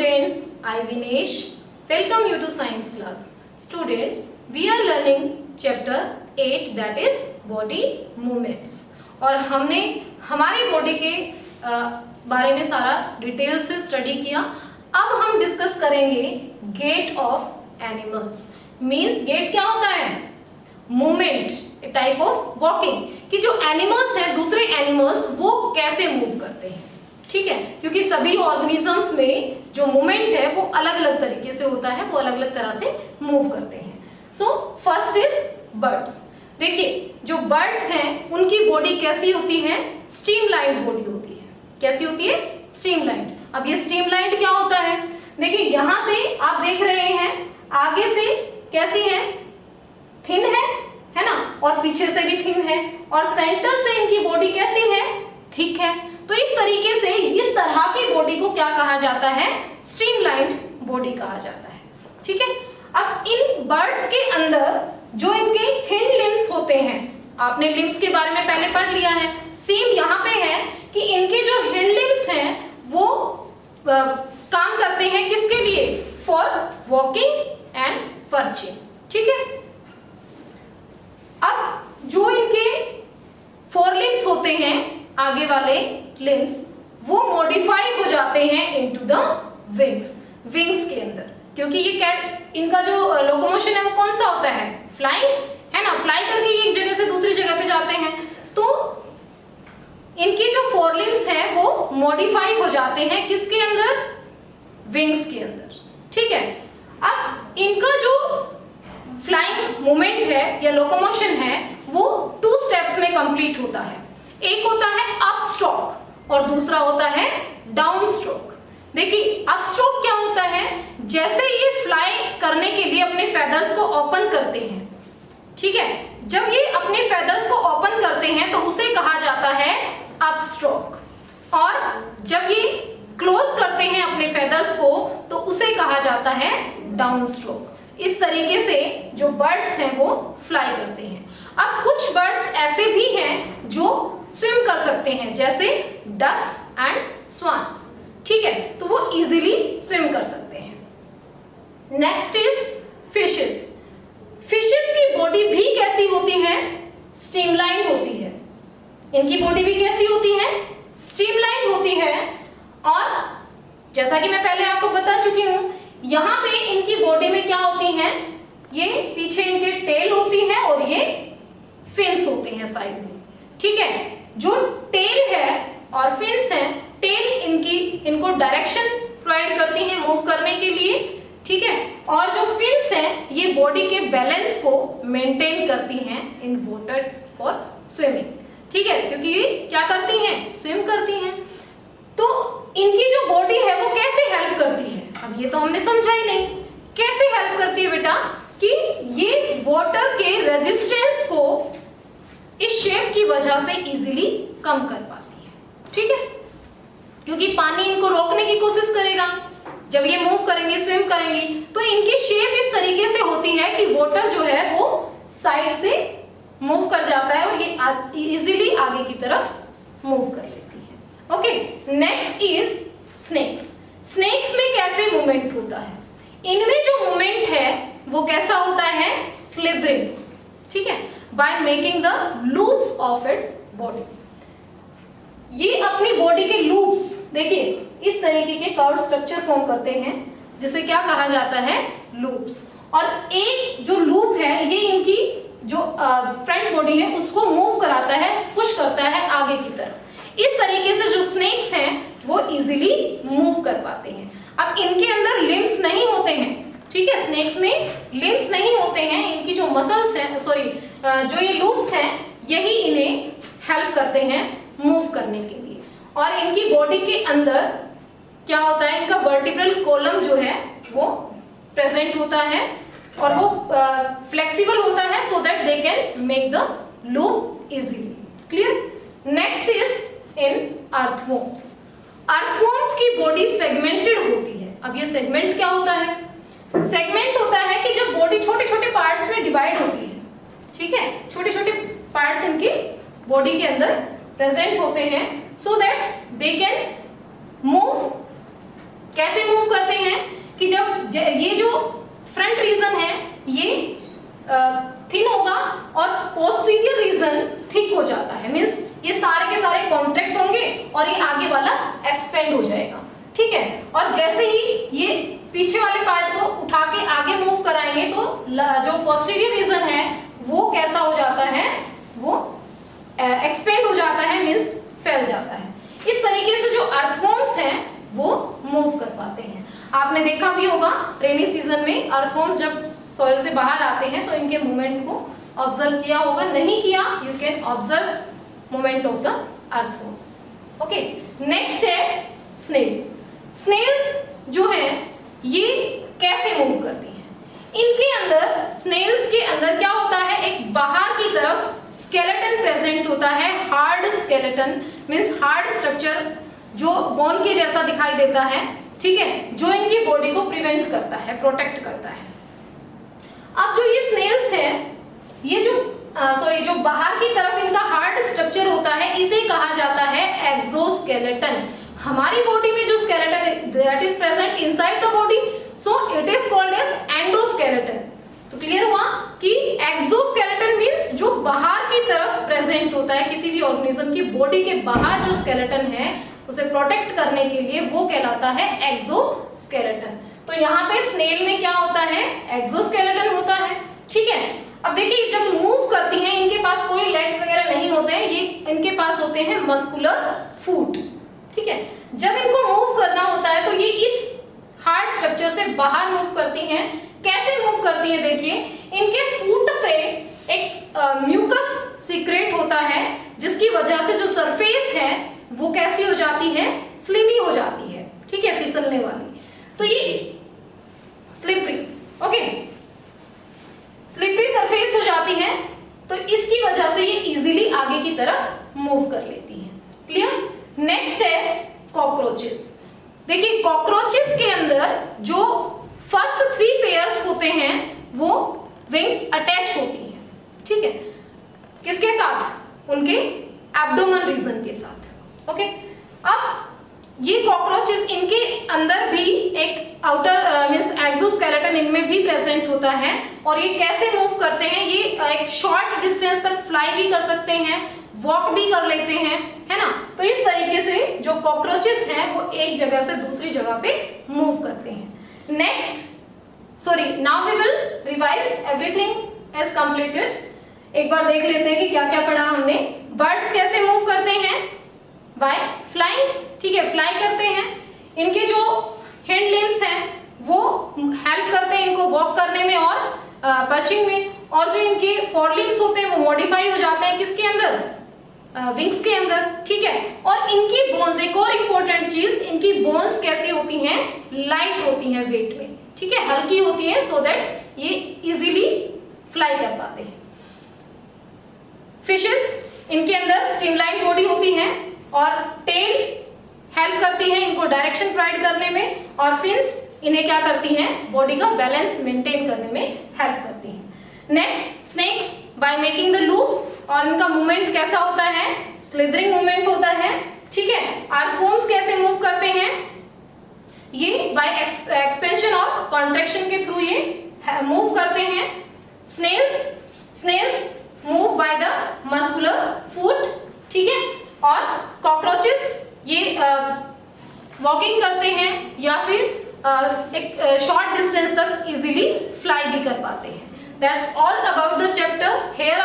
students, I Vinesh welcome you to science class. Students, we are learning chapter 8 that is body movements. और हमने हमारी body के बारे में सारा डिटेल से स्टडी किया. अब हम डिस्कस करेंगे gait of animals. Means gait क्या होता है? Movement, a type of walking. कि जो एनिमल्स हैं, दूसरे एनिमल्स वो कैसे मूव करते हैं. ठीक है, क्योंकि सभी ऑर्गेनिजम्स में जो मूवमेंट है वो अलग अलग तरीके से होता है, वो अलग अलग तरह से मूव करते हैं. So first is birds. देखिए, जो बर्ड्स हैं उनकी बॉडी कैसी होती है? स्ट्रीमलाइन्ड बॉडी होती है. कैसी होती है? स्ट्रीमलाइन्ड. अब ये स्ट्रीमलाइन्ड क्या होता है? देखिए, यहां से आप देख रहे हैं, आगे से कैसी है? थिन है ना, और पीछे से भी थिन है, और सेंटर से इनकी बॉडी कैसी है? थिक है. तो इस तरीके से इस तरह की बॉडी को क्या कहा जाता है? स्ट्रीमलाइन्ड बॉडी कहा जाता है. ठीक है. अब इन बर्ड्स के अंदर जो इनके हिंड लिम्स होते हैं, आपने लिम्स के बारे में पहले पढ़ लिया है. सेम यहाँ पे है कि इनके जो हिंड लिम्स हैं वो काम करते हैं किसके लिए? For walking and perching. ठीक है. अब जो इनके फोर लिम्स होते हैं, आगे वाले लिम्स, वो मॉडिफाई हो जाते हैं इनटू द विंग्स. विंग्स के अंदर, क्योंकि ये इनका जो लोकोमोशन है वो कौन सा होता है? फ्लाइंग, है ना. फ्लाई करके ये एक जगह से दूसरी जगह पे जाते हैं. तो इनके जो फोर लिम्स हैं वो मॉडिफाई हो जाते हैं किसके अंदर? विंग्स के अंदर. ठीक है. अब इनका जो फ्लाइंग मूवमेंट है या लोकोमोशन है वो 2 स्टेप्स में कंप्लीट होता है. एक होता है अप स्ट्रोक और दूसरा होता है डाउन स्ट्रोक. देखिए, अप स्ट्रोक क्या होता है? जैसे ये फ्लाई करने के लिए अपने फेदर्स को ओपन करते हैं. ठीक है. जब ये अपने फेदर्स को ओपन करते हैं तो उसे कहा जाता है अप स्ट्रोक, और जब ये क्लोज करते हैं अपने फेदर्स को तो उसे कहा जाता है डाउन स्ट्रोक. इस तरीके से जो बर्ड्स हैं वो फ्लाई करते हैं. अब कुछ बर्ड्स ऐसे भी हैं जो स्विम कर सकते हैं, जैसे डक्स एंड स्वान्स. ठीक है. तो वो इजीली स्विम कर सकते हैं. Next is fishes. फिशेस की बॉडी भी कैसी होती है? स्ट्रीमलाइन होती है. इनकी बॉडी भी कैसी होती है? स्ट्रीमलाइन होती है. और जैसा कि मैं पहले आपको बता चुकी हूं, यहां पे इनकी बॉडी में क्या होती है? ये पीछे इनके टेल होती है और ये फिन्स होते हैं साइड में. ठीक है. जो टेल है और फिन्स है, टेल इनको डायरेक्शन प्रोवाइड करती है मूव करने के लिए. ठीक है. और जो फिन्स हैं ये बॉडी के बैलेंस को मेंटेन करती हैं इन वाटर फॉर स्विमिंग. ठीक है, क्योंकि ये क्या करती हैं? स्विम करती हैं. तो इनकी जो बॉडी है वो कैसे हेल्प करती है? अब ये तो हमने समझा ही नहीं. कैसे हेल्प करती है बेटा? कि ये वाटर के रेजिस्टेंस को इस शेप की वजह से इजीली कम कर पाती है. ठीक है. क्योंकि पानी इनको रोकने की कोशिश करेगा. जब ये मूव करेंगे, स्विम करेंगी, तो इनकी शेप इस तरीके से होती है कि वाटर जो है वो साइड से मूव कर जाता है और ये इजीली आगे की तरफ मूव कर लेती है. Okay. Next is snakes. Snakes में कैसे मूवमेंट होता है? इनमें जो मूवमेंट है वो कैसा होता है? स्लिथरिंग. ठीक है. Bye making the loops of its body. ये अपनी बॉडी के लूप्स, देखिए, इस तरीके के कर्व स्ट्रक्चर फॉर्म करते हैं जिसे क्या कहा जाता है? लूप्स. और एक जो लूप है ये इनकी जो फ्रंट बॉडी है उसको मूव कराता है, पुश करता है आगे की तरफ. इस तरीके से जो स्नेक्स हैं वो इजीली मूव कर पाते हैं. अब इनके अंदर लिम्स नहीं होते हैं. ठीक है. स्नेक्स में लिम्स नहीं होते हैं. इनकी जो मसल्स हैं, जो ये लूप्स हैं, यही इन्हें हेल्प करते हैं मूव करने के लिए. और इनकी बॉडी के अंदर क्या होता है? इनका वर्टिब्रल कॉलम जो है वो प्रेजेंट होता है और वो फ्लेक्सिबल होता है so that they can make the loop easily. Clear. Next is in earthworms. Earthworms की बॉडी सेगमेंटेड होती है. अब ये सेगमेंट क्या होता है? सेगमेंट होता है कि जब बॉडी छोटे छोटे पार्ट्स में डिवाइड होती है. ठीक है. छोटे छोटे पार्ट्स इनकी बॉडी के अंदर प्रेजेंट होते हैं so that they can move कैसे मूव करते हैं कि जब ये जो फ्रंट रीजन है ये थिन होगा और पोस्टीरियर रीजन थिक हो जाता है, मींस ये सारे के सारे कॉन्ट्रैक्ट होंगे और ये आगे वाला एक्सपेंड हो जाएगा, ठीक है। और जैसे ही ये पीछे वाले पार्ट को उठा के आगे मूव कराएंगे तो जो पोस्टीरियर रीजन है वो कैसा हो जाता है, वो एक्सपेंड हो जाता है, मींस फैल जाता है। इस तरीके से जो अर्थवॉर्म्स हैं वो मूव कर पाते हैं। आपने देखा भी होगा रेनी सीजन में अर्थवॉर्म्स जब सॉइल से बाहर आते हैं तो इनके मूवमेंट को ऑब्जर्व किया होगा, नहीं किया you can observe movement of the earthworm. Okay, next है स्नेल। स्नेल जो है ये कैसे मूव करती है? इनके अंदर, स्नेल्स के अंदर क्या होता है, एक बाहर की तरफ स्केलेटन प्रेजेंट होता है, hard skeleton means hard structure जो बोन के जैसा दिखाई देता है, ठीक है, जो इनकी बॉडी को प्रिवेंट करता है, प्रोटेक्ट करता है। अब जो ये स्नेल्स है, ये जो जो बाहर की तरफ इनका हार्ड स्ट्रक्चर होता है इसे कहा जाता है एक्सोस्केलेटन। हमारी बॉडी में जो skeleton that is present inside the body, so it is called as endoskeleton. तो क्लियर हुआ कि एक्सोस्केलेटन मींस जो बाहर की तरफ प्रेजेंट होता है, किसी भी ऑर्गेनिज्म की बॉडी के बाहर जो स्केलेटन है उसे प्रोटेक्ट करने के लिए वो कहलाता है एक्सोस्केलेटन। तो यहाँ पे स्नेल में क्या होता है, एक्सोस्केलेटन होता है, ठीक है। अब देखिए जब मूव करती हैं इनके पास कोई लेग्स वगैरह नहीं होते हैं, ये इनके पास होते हैं मस्कुलर फूट, ठीक है। जब इनको मूव करना होता है तो ये इस हार्ड स्ट्रक्चर से बाहर मूव करती हैं। कैसे मूव करती है? देखिए इनके फूट से एक म्यूकस सीक्रेट होता है जिसकी वजह से जो सरफेस है वो कैसी हो जाती है, स्लिमी हो जाती है, ठीक है, फिसलने वाली। तो ये स्लिपरी, ओके, स्लिपरी सरफेस हो जाती है, तो इसकी वजह से ये इजीली आगे की तरफ मूव कर लेती है। क्लियर? नेक्स्ट है कॉकरोचेस। देखिए कॉकरोचेस के अंदर जो फर्स्ट 3 पेयर्स होते हैं वो विंग्स अटैच होती हैं, ठीक है, किसके साथ? उनके एब्डोमेन रीजन के साथ। ओके, अब ये कॉकरोचेस इनके अंदर भी एक आउटर मींस एक्सोस्केलेटन इनमें भी प्रेजेंट होता है और ये कैसे मूव करते हैं, ये एक शॉर्ट डिस्टेंस तक फ्लाई भी कर सकते हैं, वॉक भी कर लेते हैं, है ना। तो इस तरीके से जो कॉकरोचेस हैं वो एक जगह से दूसरी जगह पे मूव करते हैं। Next, now we will revise everything as completed. एक बार देख लेते हैं कि क्या क्या पढ़ा हमने। बर्ड्स कैसे मूव करते हैं? बाय फ्लाइंग, ठीक है, फ्लाई करते हैं। इनके जो हिंड लिम्स हैं वो हेल्प करते हैं इनको वॉक करने में और पर्चिंग में, और जो इनके फोर लिम्स होते हैं वो मॉडिफाई हो जाते हैं किसके अंदर? विंग्स के अंदर, ठीक है। और इनकी बोन्स, एक और इंपॉर्टेंट चीज, इनकी बोन्स कैसी होती हैं? लाइट होती हैं वेट में, ठीक है, हल्की होती है, सो दैट ये इजीली फ्लाई कर पाते हैं। फिशेस, इनके अंदर स्ट्रीमलाइन बॉडी होती है और टेल हेल्प करती है इनको डायरेक्शन प्रोवाइड करने में, और फिन्स इन्हें क्या करती हैं? बॉडी का बैलेंस मेंटेन करने में हेल्प करती हैं। Next, snakes by making the loops, और इनका मूवमेंट कैसा होता है? स्लिदरिंग मूवमेंट होता है, ठीक है। अर्थवॉर्म्स कैसे मूव करते हैं? ये बाय एक्सपेंशन और कॉन्ट्रैक्शन के थ्रू ये मूव करते हैं। Snails move by the muscular foot, ठीक है। और कॉकरोचेस ये वॉकिंग करते हैं या फिर एक शॉर्ट डिस्टेंस तक इजीली फ्लाई भी कर पाते हैं। That's all about the chapter. Here